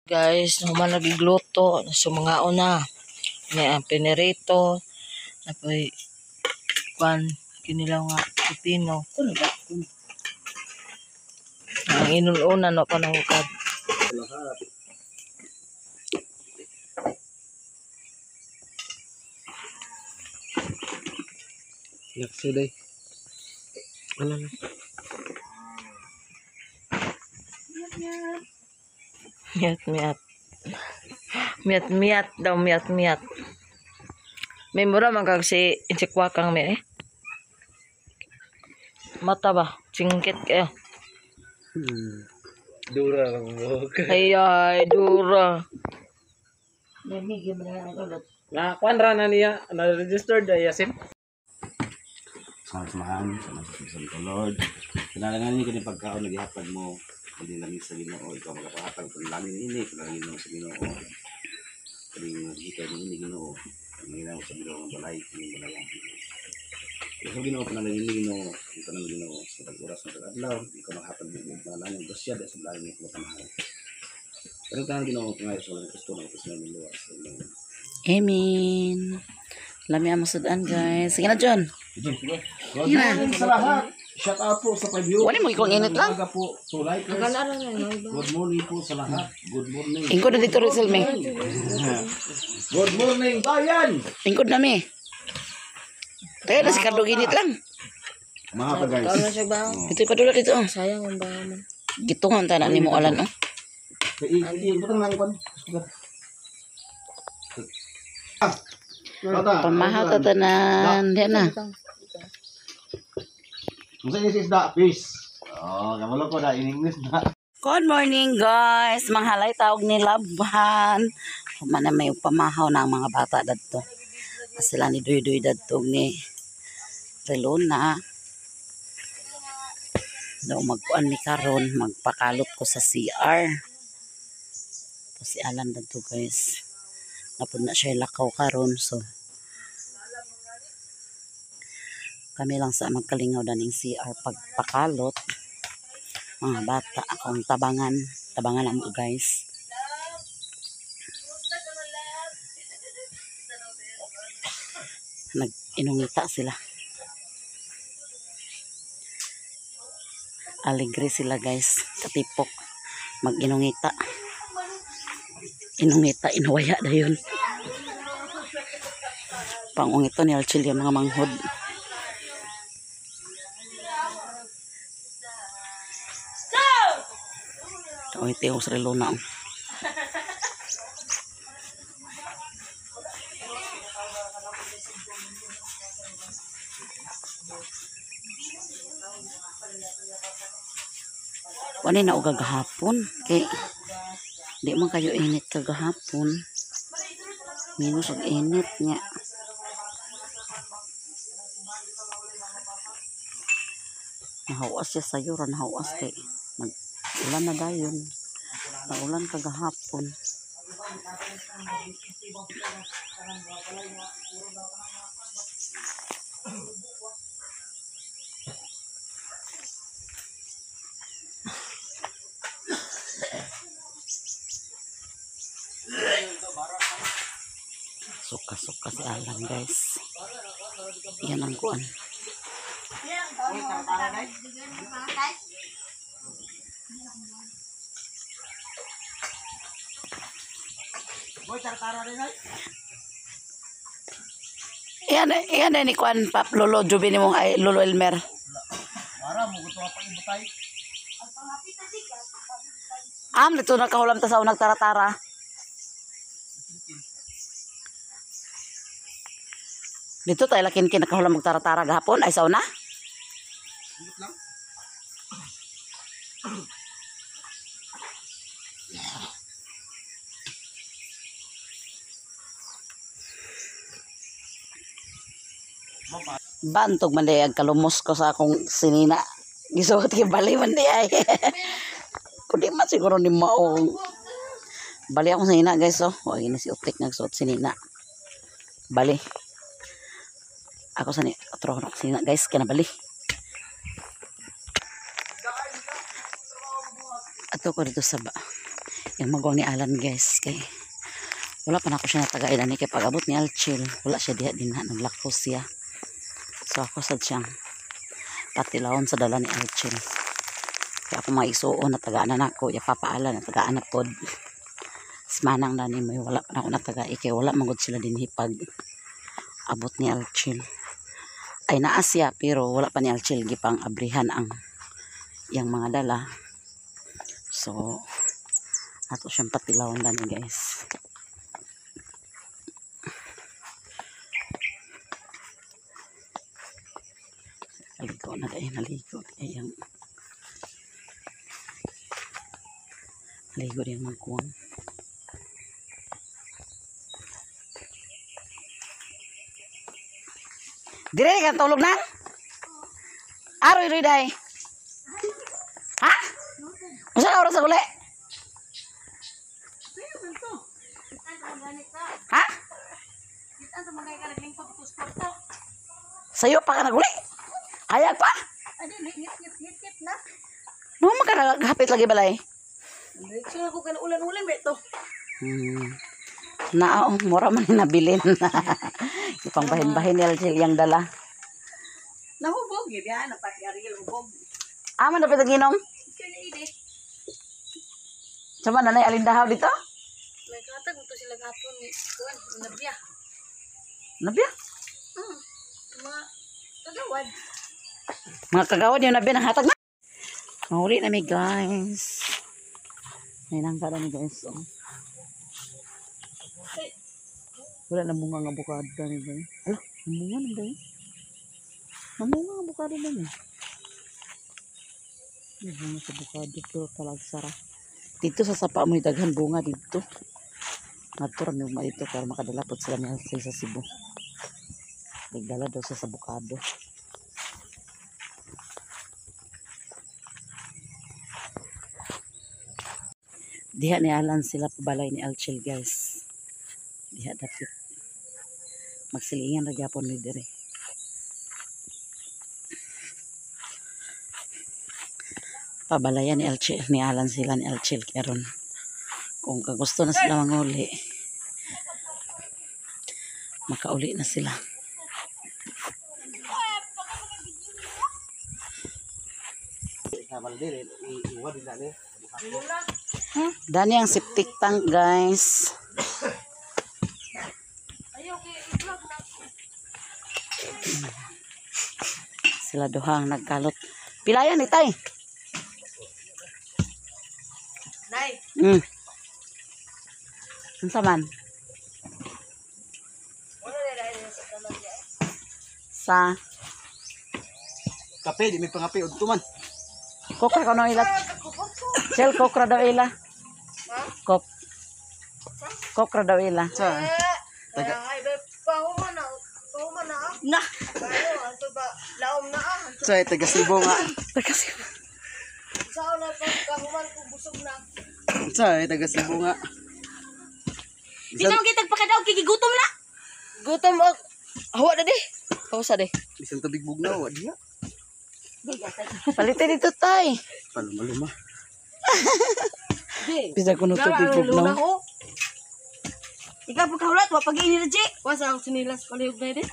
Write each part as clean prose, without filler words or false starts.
Guys, naman nagigluto sa mga una. May ang pinirito. Apoy kwan kinilaw nga pipino. Ang inuluna no panangukad. Yaksuday. Ano na? Miat-miat. Miat-miat daw, miat-miat. May mura man kag si Insikwakang mi eh. Mata ba? Singkit kayo. Dura lang mo. Ay, dura. Nakakuan ra na niya. Na-registered Yasin. Samahan sa Lord. Kinalangan niyo kini pagkaon nagihapag mo. Hindi lang sa Ginoo ikaw magpahatag kung langin ini kailangan mo sa Ginoo. Kini hikay ni Ginoo. Ang ginoo sa Ginoo ng balay, ng balayan. Sa Ginoo kanalang ni Ginoo, ito nang Ginoo sa pag-oras ng adlaw, ikaw maghatag ng mga langin dosya sa balay ni pagmamahal. Pero tanang Ginoo ngayon sa Kristo ng Kristo ng luwas. Amen. Lami ang masudan, guys. Sige na, John. Sige. Good morning sa lahat. Shout out po sa pag-view. Wala mo ikong init lang. Po, to likers. Good morning po sa lahat. Good morning. Ingkod na dito, Rizal, me. Good morning, bayan! Ingkod na, me. Kaya na si Carlo init lang. Mga ka guys. Kaon na siya ba? Ito yung padula dito. Sayang ang baho mo. Gitungan tayo na ni mo alan, oh. Butang lang kon. Pamahaw tatanan. Yan na. Musa ini isda fish. Oh, kamulo ko da in English na. Good morning, guys. Manghalay tawag ni Labhan. Mana may pamahaw ng mga bata dadto. Sila ni Duy-Duy dadto ni Relona. Daw magkuan mi karon, magpakalot ko sa CR. To si Alan dadto, guys. Napud na siya lakaw karon, so kami lang sa magkalingaw daning CR pagpakalot. Mga bata akong tabangan mo, guys. Nag-inungita sila. Aligre sila, guys. Katipok. Mag-inungita. Inungita, inuwaya na yun. Pangungito ni Alchil yung mga manghod. Oh, ito yung sa Relona. Wala na o gagahapon. Kay di man kayo init kagahapon. Minus og init niya. Nahawas siya sa'yo. Nahawas kay ulan na dayon. Naulan kagahapon. Suka-suka si Alan, guys. Yan ang kuan. Iyan na ni kuan Pap Lolo Jubi ni mong ay Lolo Elmer. Dito nakahulam ta sa unang tara-tara. Dito tayo lakin nakahulam mag tara-tara gahapon ay sa una. Bantog man day ang kalumos ko sa akong sinina. Gisuot kay bali man day ay. Kundi man siguro ni maong. Bali akong sinina, guys, oh. O, yun na si Utik nagsuot sinina. Bali. Ako sa ni otro ko sinina, guys, kaya na bali. Ato ko dito sa Yung magwang ni Alan guys. Kay wala pa na ako siya natagain ani kay pag-abot ni Alchil. Wala siya diha din na naglakaw siya. So ako sad siyang patilawon sa dala ni Alchil. Kaya ako mga isuon na tagaan na ako. Ya papaalan na tagaan na pod. Manang na ni may wala pa na ako natagai. Kaya wala manggod sila din hipag abot ni Alchil. Ay naa siya pero wala pa ni Alchil gipang abrihan ang yang mga dala. So ato siyang patilawon na ni guys. Naligo na dahil naligo. Ayan. Naligo din magkuwang. Dire ka tulog na? Aroy day. Ha? Usa ka oras sa uli? Ha? Sayo pa ka naguli? Ayag pa? No, makaragapit lagi balay. Diretso ako ka na ulan-ulan ba ito? Nao, mura man nabilin. Ipang bahin-bahin ni Alchil yung dala. Nahubog, yan. Napati-ari yung hubog. Aman na pitaginom? Kaya na ide. Sama nanay alindahaw dito? May katag mo to sila hapon ni Kuan, nabya. Nabiya? Mga kagawad. Mga kagawad yung nabiya ng hatag na. Mahuli na mi guys. May nangkala ni guys. Oh. Wala na bunga ng abukado ni guys. Ala, namunga na guys. Namunga ang abukado na niya. May bunga sa abukado to talag sarap. Dito sa sapa mo daghan bunga dito. Natural may uma dito para makadalapot sila niya sa Cebu. Nagdala daw siya sa abukado. Diha ni Alan sila pabalay ni Alchil guys. Diha dapit. Magsilingan ra gyapon ni dire. Pabalayan ni Alchil ni Alan sila ni Alchil karon. Kung kagusto na sila manguli, makauli na sila. Dani ang septic tank guys. Sila duhang nagkalot. Pilayan ni tay. Nay. Unsa man? Sa Kape, di may pangape, udto man. kokra kono ila. Sel kokra daw ila. Kok. Kokra daw ila. Taga. Ay, pahuman na. Pahuman na. Na. Ano, ato ba? Laom na ah. Say, taga Cebu nga. Kasi Sao na pagkahuman kung busog na. Say, taga Cebu nga. Di naman kita pagkadaw kikigutom na. Gutom og hawa na di. Pausa di. Isang tabig bugnaw, diya. Palitin dito tay. Paluma-luma. Bisa kuno to bibog na. Ikaw pagkahulat, wapag-ini na di. Wasa ang sinilas palihog na di.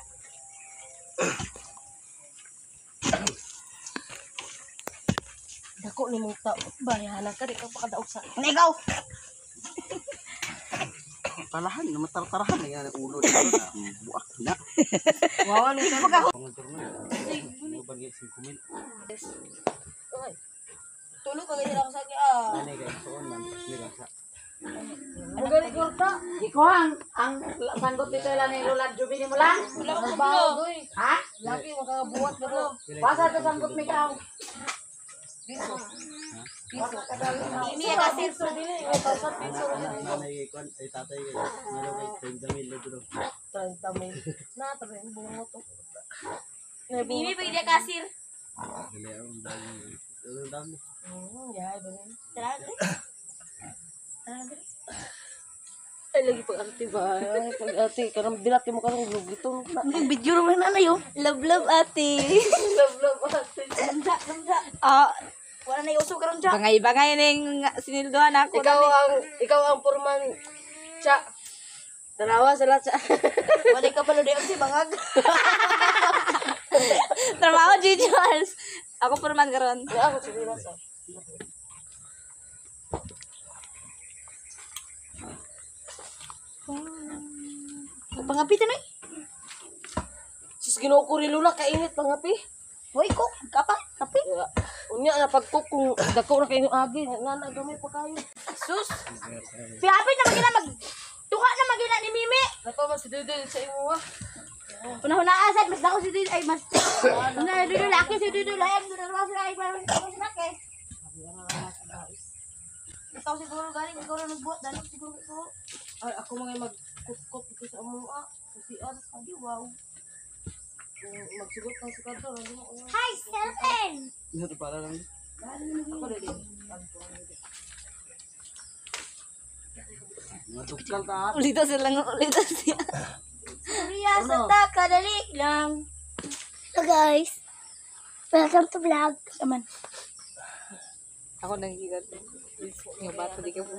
Dako ni mong tao. Bayahan ka, di ka pakadaog sa... Ikaw. Talahan, matar-tarahan na yan ang ulo. Buak na. Wawan mo sa pagkahulat. Tulog ka ganyan ako sa akin Ang galing ko ka. Iko ang sanggot dito lang ni Lola Jubi ni mo lang. Wala ko bawo doy. Ha? Laki makabuhat na ro. Pasa to sanggot mi ka. Piso. Ini ka sirso Dili, 1,000 piso. Nanay kon ay tatay meron kay 30,000 na duro. 30,000. Na tren bungo to. Mimi pag dia kasir. Dili ang dami. Ya, bener. Tara. Ay lagi pag-arte ba? Pag-arte karang bilat mo karang gitong. Video naman na yo. Love ate. Love ate. Ah, Wala na iuso karon siya. Bangay-bangay ning sinilduhan ako. Ikaw ang purman siya. Dalawa sila siya. Wala ka pala diyan si bangag. Trabaho Gigi Mars. Ako purman karon. Ako si Dimas. Pangapitan ay. Sis Ginoo ko rilula kainit pangapi. Hoy ko, kapa, kape. Unya na pagcook kung dako na kayo agi nga na gamay pa kayo. Sus. Piapit na magina mag tuka na magina ni Mimi. Nako mas dudul sa imo wa. Una-una asad mas dako si Dudul ay mas. Na Dudul laki si Dudul ay Dudul mas ay para si laki. Ikaw siguro galing ikaw na nagbuhat dali siguro ko. Ay ako mga mag-cook dito sa amo sa CR agi wow. Magsugot ka sa kanto ano. Hi, Stephen. Ito para lang. Ako dali. Matukal ta. Ulito siya. Surya Sa taka dali lang. So guys, welcome to vlog. Aman. Ako nang gigat. Yung bata di ka po.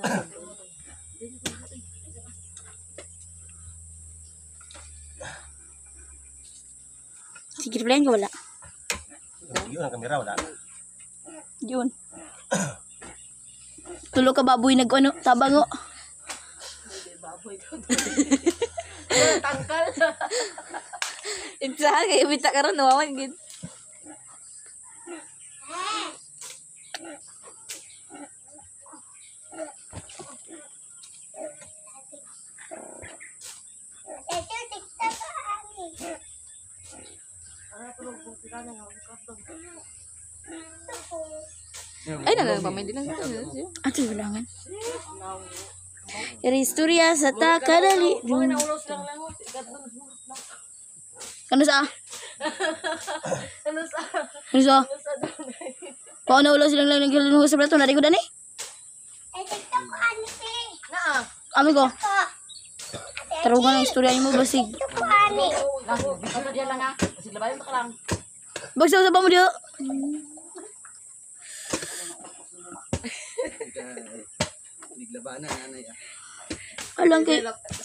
Sige, plan ko wala. Yun ang kamera wala. Yun. Tulo ka baboy nag-ano, tabango. Tangkal. Itsa kay bita karon nawawan gid. Ay, nagpamay din lang. Ato yung ulangan. Istorya sa taka dali. Ano sa? Ano sa? Pao na ulo silang lang nagkilunuho sa plato. Nari ko dani? Ami ko. Tarugan ang istorya mo basig. Bagsaw sa mo diyo. Niglabanan nanay ah. Alang kay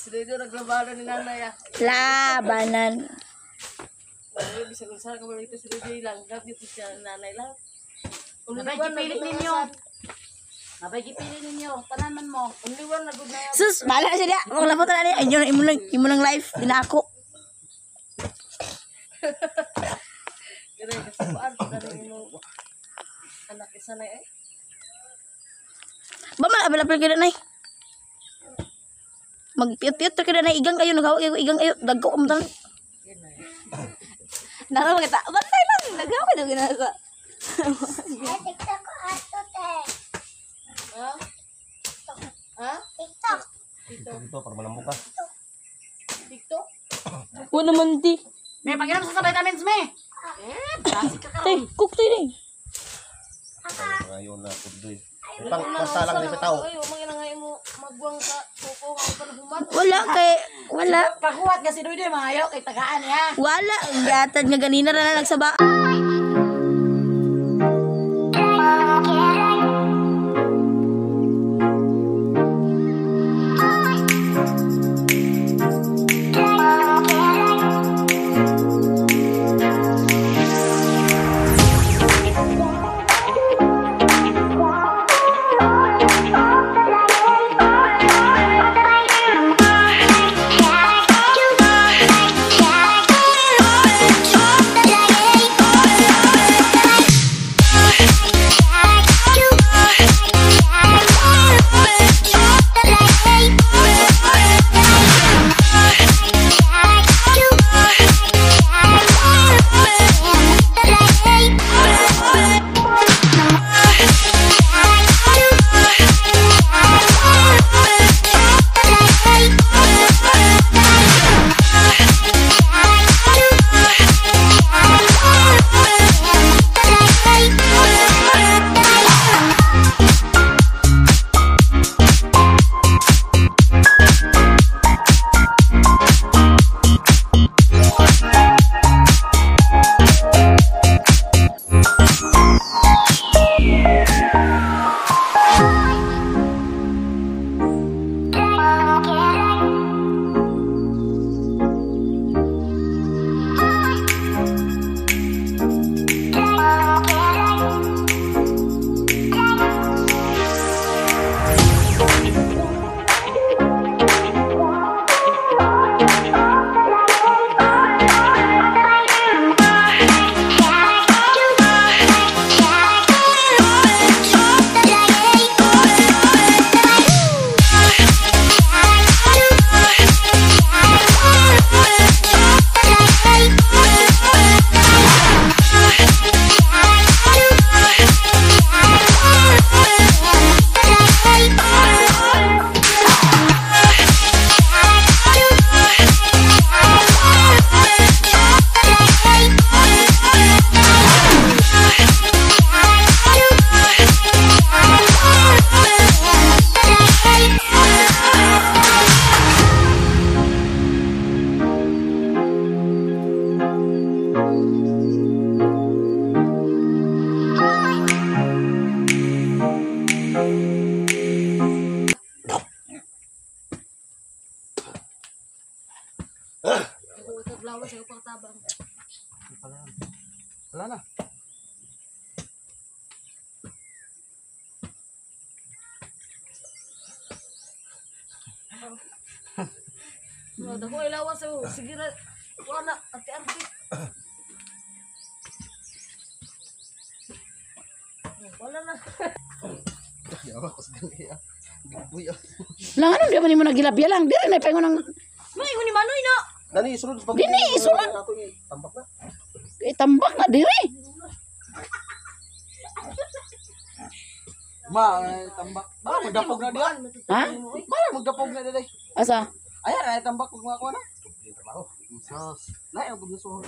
Dito naglabanan ni nanay ah. labanan. Bisa kung saan ka ba dito sa DJ lang. Dito siya nanay lang. Nabay gipilit ninyo. Nabay gipilit ninyo. Tanaman mo. Uliwan na good na yan. Sus, bahala na siya diya. Kung lapot na niya, imo lang live. Di na ako. Kaya kasi paan ka rin mo. Anak isa na eh. Ba man abala ka na magpiyot-piyot ka na igang kayo naghawak kayo igang kayo dagko ko man. Nara kita. Bantay lang. Nagawa daw ginasa. Ha? Ha? Ito para malambok ka. TikTok? Wala naman di. May pagiram sa vitamins me. Tay, cook tayo ni. Ngayon na tuloy. Pasalang ni tao. Ay, umangin na ngayon mo magwang sa suko. Ang panahuman. Wala. Pakuwat kasi doon din mga ayaw kay tagaan ya. Wala. Gatad nga ganina na nagsaba. Lawas sa pagtabang. Wala na. No, dako ay lawas sa sige na. Wala, ate-arte. Wala na. Lang ano, di ba ni mo nagilabya lang? Di rin na ipaingon ng... May ko ni Manoy na. Dali, sunod pag Dini, isulod. tambak na. Tambak na, diri. Tambak. Magdapog na diyan. Ha? Magdapog na diyan. Asa? Ayan, ay tambak kung mga kuha na. Sos. Na, yung pagsusuhon.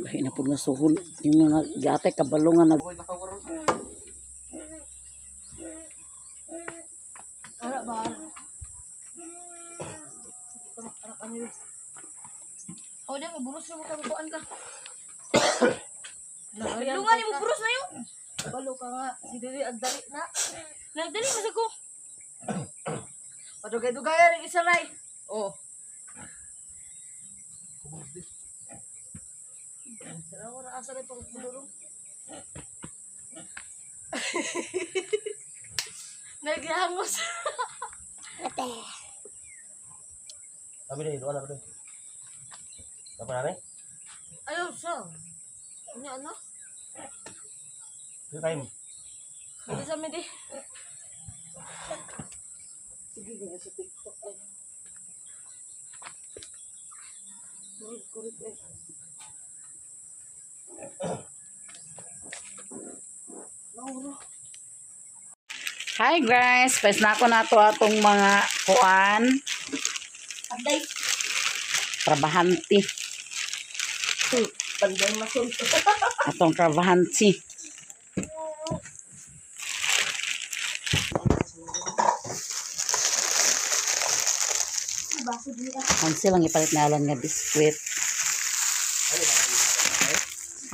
Lahi na po nga suhon. Yung mga gate, kabalungan. Ara ba? Oh, dia may buros na mo kabukuan ka. Lungan ni mo buros na yun. Balo ka nga, si Dili agdali na. Nagdali masag ko. Padugay-dugay rin isa ray. Oh. Sira ko na asa rin pang budurong. Naghihangos. Kami na, wala ba ito? Apa na rin? Ayaw siya. Ano? Ito time. Hindi sa amin di. Sige, nga sa TikTok eh. Kurit eh. Hi guys, pwes na ako na to atong mga kuan. Update. Trabahanti. Panday masun. Atong trabahanti. Ang silang ipalit na alam nga biskwit.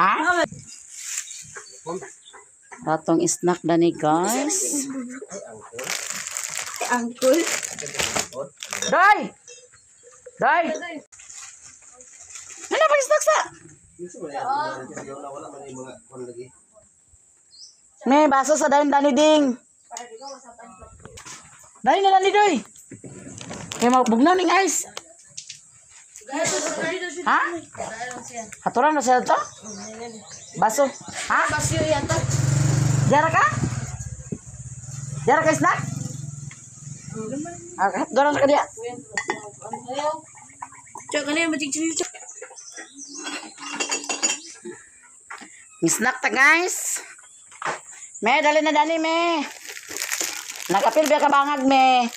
Ha? Atong snack na ni guys. Angkol. Day! Day! Ano ba snack sa? May baso sa dani ding. Dani na dani doy. Kaya magbugnaw ning ice. Ha? Haturan na siya to? Baso. Ha? Basyo yata. Jara ka? Jara ka snack? Doon sa kanya. Ayaw. Cok, ano yung matig-chili? May snack ta guys. Me, dali na dani me. Nakapil biya ka bangag me.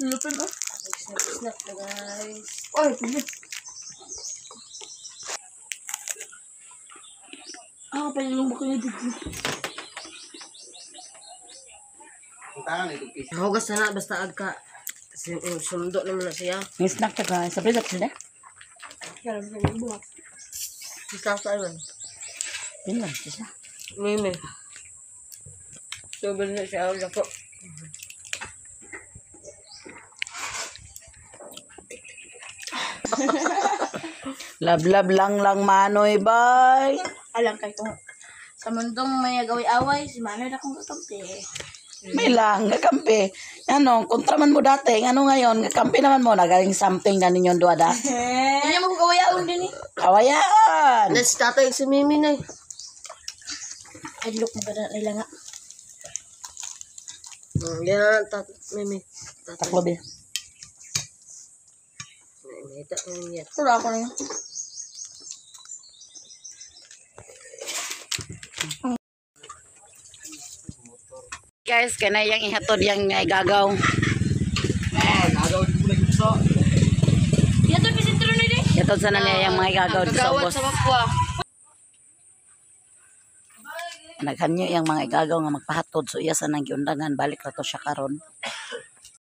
Lupin ba? Snack na guys. Oy, pili. Pwede yung bukay na dito. Hugas na na, basta agka. Sundo naman na siya. May snack ta guys. Sabi sa sila. Kaya sa mga buhat. Isa sa iwan. Yun lang siya. Mimi. Sobrang na siya ako po. Love lang manoy bye. Alam kay to. Sa mundong may agaway-away, si Manoy na kong kakampi. May lang gakampi. Ano, kontra man mo dati, ano ngayon, gakampi naman mo nagaling something na ninyong duada. Hindi niya magkawayaan din eh. Kawayaan. Nas tatay si Mimi na eh. Ay, look mo ba na nila nga? Yan na, Mimi. Taklo be. May ita ko niya. Tura ako na yun. Guys, kana yang ihatod yang gagaw. Yan to, pisintro na din. Ihatod sana niya yung mga gagaw sa Gawad ubos. sa mapwa. Naghanyo yung mga igagaw nga magpahatod. So iya sa nang giundangan, balik na to siya karon.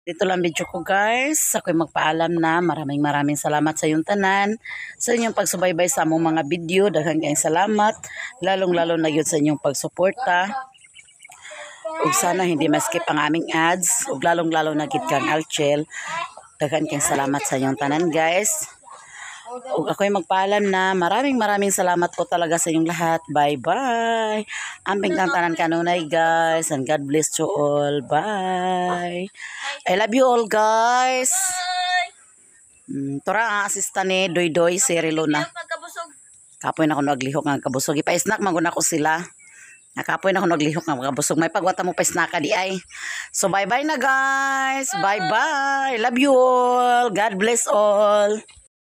Dito lang video ko guys. Ako'y magpaalam na. Maraming salamat sa iyong tanan. Sa inyong pagsubaybay sa among mga video. Daghang kayong salamat. Lalong-lalo na yun sa inyong pagsuporta. Ug sana hindi maskip ang aming ads. Ug lalong-lalo na gid kang Alchel. Daghan kayong salamat sa inyong tanan guys. Ug ako'y magpaalam na. Maraming salamat po talaga sa inyong lahat. Bye-bye. Amping kang tanan kanunay guys. And God bless you all. Bye. I love you all guys. Tora ang assistant ni Doy si Relona. Kapoy na ako naglihok ng kabusog. Ipa-snack maguna ko sila. Nakapoy na ako naglihok ng kabusog. May pagwata mo pa-snack ka di ay. So bye-bye na guys. Bye-bye. Love you all. God bless all.